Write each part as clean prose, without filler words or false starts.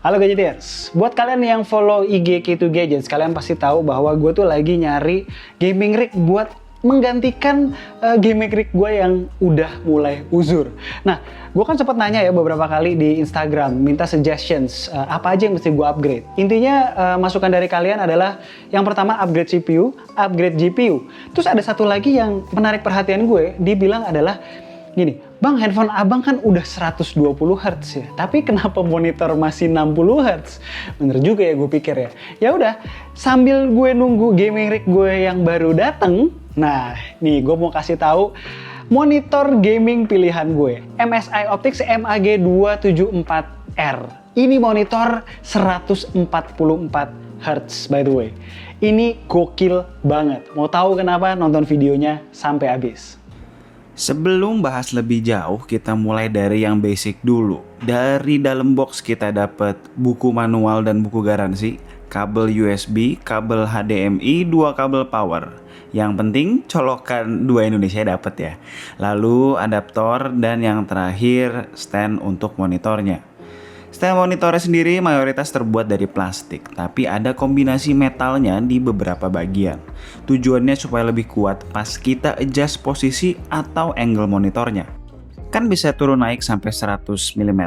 Halo Gadgetians, buat kalian yang follow IG K2 Gadgets, kalian pasti tahu bahwa gue tuh lagi nyari gaming rig buat menggantikan gaming rig gue yang udah mulai uzur. Nah, gue kan sempat nanya ya beberapa kali di Instagram, minta suggestions, apa aja yang mesti gue upgrade. Intinya masukan dari kalian adalah yang pertama upgrade CPU, upgrade GPU. Terus ada satu lagi yang menarik perhatian gue, dibilang adalah gini, Bang, handphone abang kan udah 120 Hz ya, tapi kenapa monitor masih 60 Hz? Bener juga ya gue pikir ya. Ya udah, sambil gue nunggu gaming rig gue yang baru dateng, nah nih gue mau kasih tahu monitor gaming pilihan gue, MSI Optix MAG274R. Ini monitor 144 Hz by the way. Ini gokil banget. Mau tahu kenapa? Nonton videonya sampai habis. Sebelum bahas lebih jauh, kita mulai dari yang basic dulu. Dari dalam box kita dapat buku manual dan buku garansi, kabel USB, kabel HDMI, 2 kabel power. Yang penting colokan 2 Indonesia dapat ya. Lalu adaptor dan yang terakhir stand untuk monitornya. Stand monitornya sendiri mayoritas terbuat dari plastik, tapi ada kombinasi metalnya di beberapa bagian. Tujuannya supaya lebih kuat pas kita adjust posisi atau angle monitornya. Kan bisa turun naik sampai 100 mm.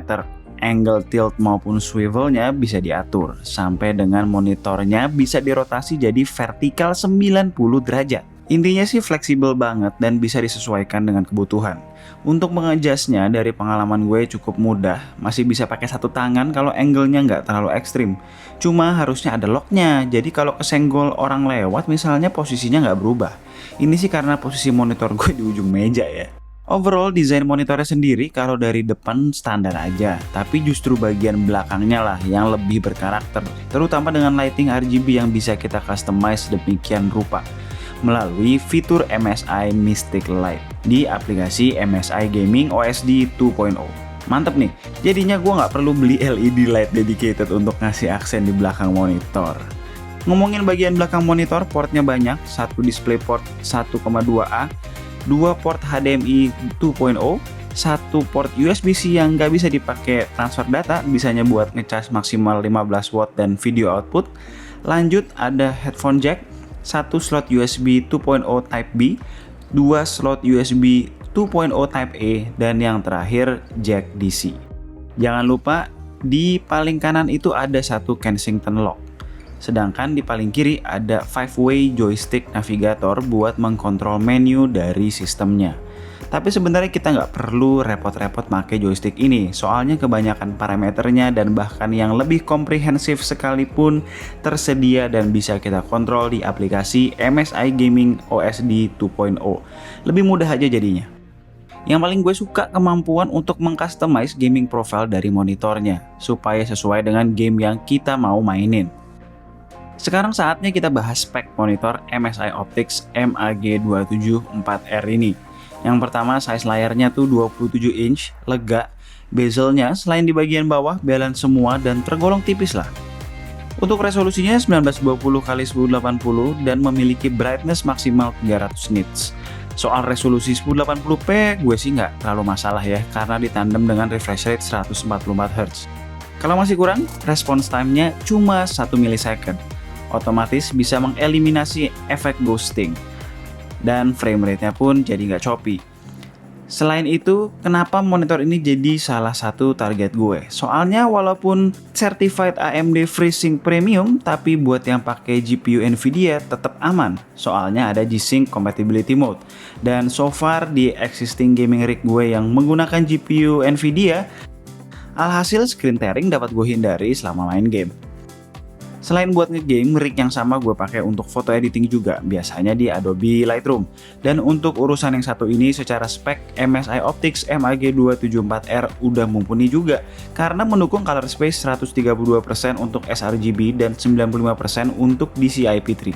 Angle tilt maupun swivelnya bisa diatur, sampai dengan monitornya bisa dirotasi jadi vertikal 90 derajat. Intinya sih fleksibel banget dan bisa disesuaikan dengan kebutuhan. Untuk mengejasnya dari pengalaman gue cukup mudah, masih bisa pakai satu tangan kalau angle-nya nggak terlalu ekstrim. Cuma harusnya ada locknya, jadi kalau kesenggol orang lewat misalnya posisinya nggak berubah. Ini sih karena posisi monitor gue di ujung meja ya. Overall desain monitornya sendiri kalau dari depan standar aja, tapi justru bagian belakangnya lah yang lebih berkarakter, terutama dengan lighting RGB yang bisa kita customize demikian rupa melalui fitur MSI Mystic Light di aplikasi MSI Gaming OSD 2.0. Mantep nih, jadinya gue nggak perlu beli LED light dedicated untuk ngasih aksen di belakang monitor. Ngomongin bagian belakang monitor, portnya banyak, satu DisplayPort 1,2A, 2 port HDMI 2.0, satu port USB-C yang nggak bisa dipakai transfer data, bisanya buat ngecas maksimal 15 watt dan video output. Lanjut ada headphone jack, 1 slot USB 2.0 Type B, 2 slot USB 2.0 Type A, dan yang terakhir jack DC. Jangan lupa di paling kanan itu ada satu Kensington lock. Sedangkan di paling kiri ada 5-way joystick navigator buat mengkontrol menu dari sistemnya. Tapi sebenarnya kita nggak perlu repot-repot pakai joystick ini, soalnya kebanyakan parameternya dan bahkan yang lebih komprehensif sekalipun tersedia dan bisa kita kontrol di aplikasi MSI Gaming OSD 2.0. Lebih mudah aja jadinya. Yang paling gue suka kemampuan untuk mengcustomize gaming profile dari monitornya, supaya sesuai dengan game yang kita mau mainin. Sekarang saatnya kita bahas spek monitor MSI Optix MAG274R ini. Yang pertama, size layarnya tuh 27 inch, lega. Bezelnya selain di bagian bawah, balance semua dan tergolong tipis lah. Untuk resolusinya 1920x1080 dan memiliki brightness maksimal 300 nits. Soal resolusi 1080p, gue sih nggak terlalu masalah ya, karena ditandem dengan refresh rate 144 Hz. Kalau masih kurang, response time-nya cuma 1 millisecond. Otomatis bisa mengeliminasi efek ghosting. Dan frame rate-nya pun jadi nggak choppy. Selain itu, kenapa monitor ini jadi salah satu target gue? Soalnya walaupun certified AMD FreeSync Premium, tapi buat yang pakai GPU Nvidia tetap aman. Soalnya ada G-Sync Compatibility Mode. Dan so far di existing gaming rig gue yang menggunakan GPU Nvidia, alhasil screen tearing dapat gue hindari selama main game. Selain buat ngegame, rig yang sama gue pakai untuk foto editing juga, biasanya di Adobe Lightroom. Dan untuk urusan yang satu ini secara spek, MSI Optix MAG274R udah mumpuni juga, karena mendukung color space 132% untuk sRGB dan 95% untuk DCI-P3.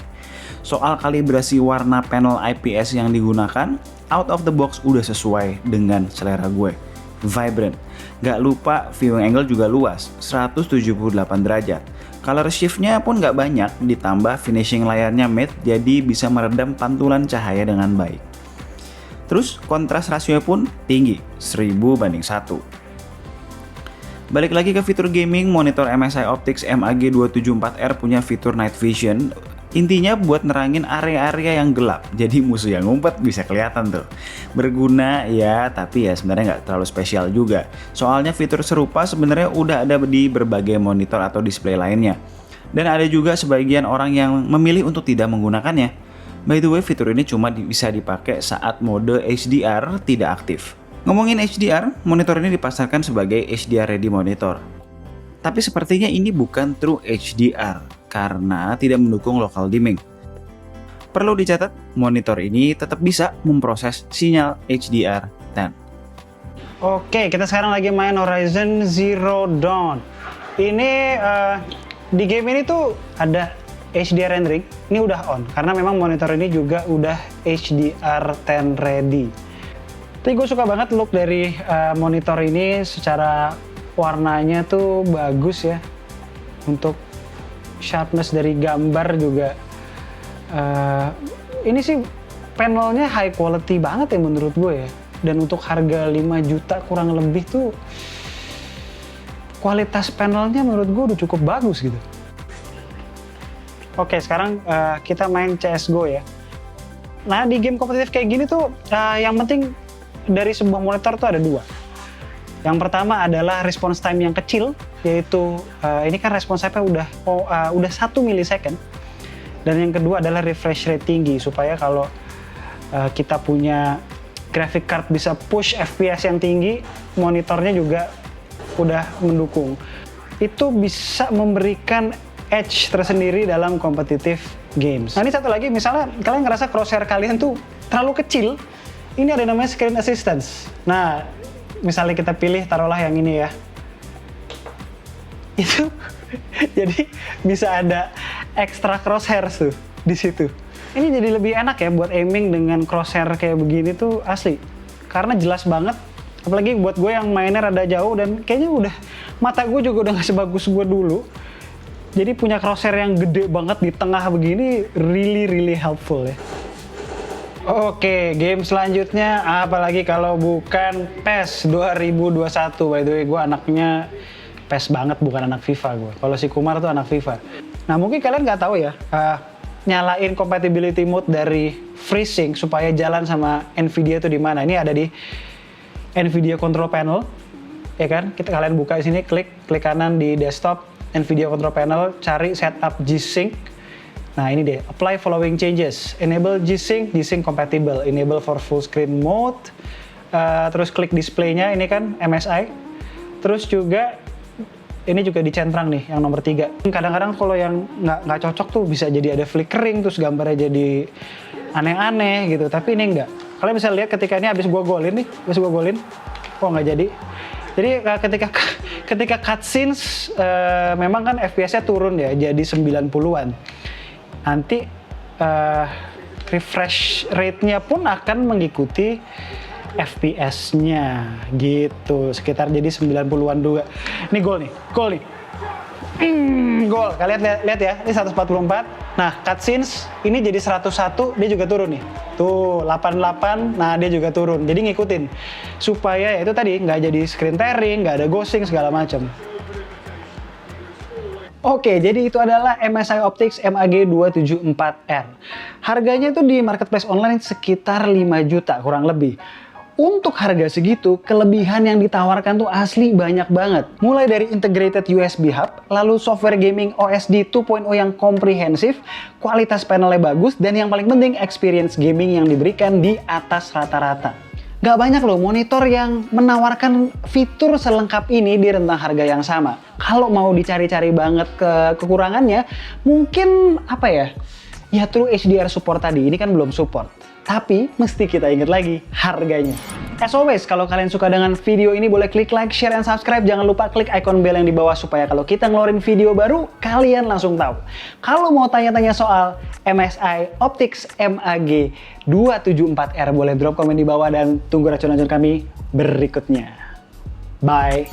Soal kalibrasi warna panel IPS yang digunakan, out of the box udah sesuai dengan selera gue. Vibrant. Gak lupa viewing angle juga luas, 178 derajat. Color shift-nya pun gak banyak, ditambah finishing layarnya matte jadi bisa meredam pantulan cahaya dengan baik. Terus kontras rasio pun tinggi, 1000:1. Balik lagi ke fitur gaming, monitor MSI Optix MAG274R punya fitur Night Vision. Intinya buat nerangin area-area yang gelap, jadi musuh yang ngumpet bisa kelihatan tuh. Berguna ya, tapi ya sebenarnya nggak terlalu spesial juga. Soalnya fitur serupa sebenarnya udah ada di berbagai monitor atau display lainnya. Dan ada juga sebagian orang yang memilih untuk tidak menggunakannya. By the way, fitur ini cuma bisa dipakai saat mode HDR tidak aktif. Ngomongin HDR, monitor ini dipasarkan sebagai HDR ready monitor. Tapi sepertinya ini bukan true HDR karena tidak mendukung local dimming. Perlu dicatat, monitor ini tetap bisa memproses sinyal HDR10. Oke, kita sekarang lagi main Horizon Zero Dawn. Ini di game ini tuh ada HDR rendering. Ini udah on karena memang monitor ini juga udah HDR10 ready. Tapi gue suka banget look dari monitor ini, secara warnanya tuh bagus ya. Untuk sharpness dari gambar juga. Ini sih panelnya high quality banget ya menurut gue ya. Dan untuk harga 5 juta kurang lebih tuh kualitas panelnya menurut gue udah cukup bagus gitu. Oke, sekarang kita main CSGO ya. Nah, di game kompetitif kayak gini tuh yang penting dari sebuah monitor tuh ada dua. Yang pertama adalah response time yang kecil, yaitu ini kan response time-nya udah 1 milisecond. Dan yang kedua adalah refresh rate tinggi, supaya kalau kita punya graphic card bisa push FPS yang tinggi, monitornya juga udah mendukung. Itu bisa memberikan edge tersendiri dalam kompetitif games. Nah, ini satu lagi, misalnya kalian ngerasa crosshair kalian tuh terlalu kecil, ini ada namanya screen assistance. Nah, misalnya kita pilih, taruhlah yang ini ya. Itu jadi bisa ada extra crosshair tuh di situ. Ini jadi lebih enak ya buat aiming dengan crosshair kayak begini tuh asli. Karena jelas banget, apalagi buat gue yang mainnya rada jauh dan kayaknya mata gue juga udah nggak sebagus gue dulu. Jadi punya crosshair yang gede banget di tengah begini really helpful ya. Oke, game selanjutnya apalagi kalau bukan PES 2021. By the way, gue anaknya PES banget, bukan anak FIFA gue. Kalau si Kumar tuh anak FIFA. Nah, mungkin kalian nggak tahu ya, nyalain compatibility mode dari FreeSync supaya jalan sama Nvidia itu di mana. Ini ada di Nvidia Control Panel, ya kan? Kalian buka di sini, klik kanan di desktop, Nvidia Control Panel, cari setup G-Sync. Nah, ini deh, apply following changes. Enable G-Sync compatible. Enable for full screen mode. Terus klik displaynya, ini kan MSI. Terus juga, ini juga dicentrang nih, yang nomor 3. Kadang-kadang kalau yang nggak cocok tuh bisa jadi ada flickering, terus gambarnya jadi aneh-aneh gitu. Tapi ini enggak. Kalian bisa lihat ketika ini habis gua golin nih, kok nggak jadi. Jadi ketika cutscenes, memang kan FPS-nya turun ya, jadi 90-an. Nanti refresh rate-nya pun akan mengikuti FPS-nya gitu, sekitar jadi 90-an juga. Ini gol nih. Gol. Kalian lihat ya, ini 144. Nah, cutscenes ini jadi 101, dia juga turun nih. Tuh, 88, nah dia juga turun. Jadi ngikutin. Supaya ya itu tadi, nggak jadi screen tearing, nggak ada ghosting, segala macam. Oke, jadi itu adalah MSI Optix MAG274R. Harganya tuh di marketplace online sekitar 5 juta kurang lebih. Untuk harga segitu, kelebihan yang ditawarkan tuh asli banyak banget. Mulai dari integrated USB hub, lalu software gaming OSD 2.0 yang komprehensif, kualitas panelnya bagus, dan yang paling penting experience gaming yang diberikan di atas rata-rata. Gak banyak loh monitor yang menawarkan fitur selengkap ini di rentang harga yang sama. Kalau mau dicari-cari banget kekurangannya, mungkin apa ya? Ya true HDR support tadi, ini kan belum support. Tapi mesti kita ingat lagi harganya. As always, kalau kalian suka dengan video ini boleh klik like, share, and subscribe. Jangan lupa klik icon bell yang di bawah supaya kalau kita ngeluarin video baru, kalian langsung tahu. Kalau mau tanya-tanya soal MSI Optix MAG274R, boleh drop komen di bawah dan tunggu racun-racun kami berikutnya. Bye!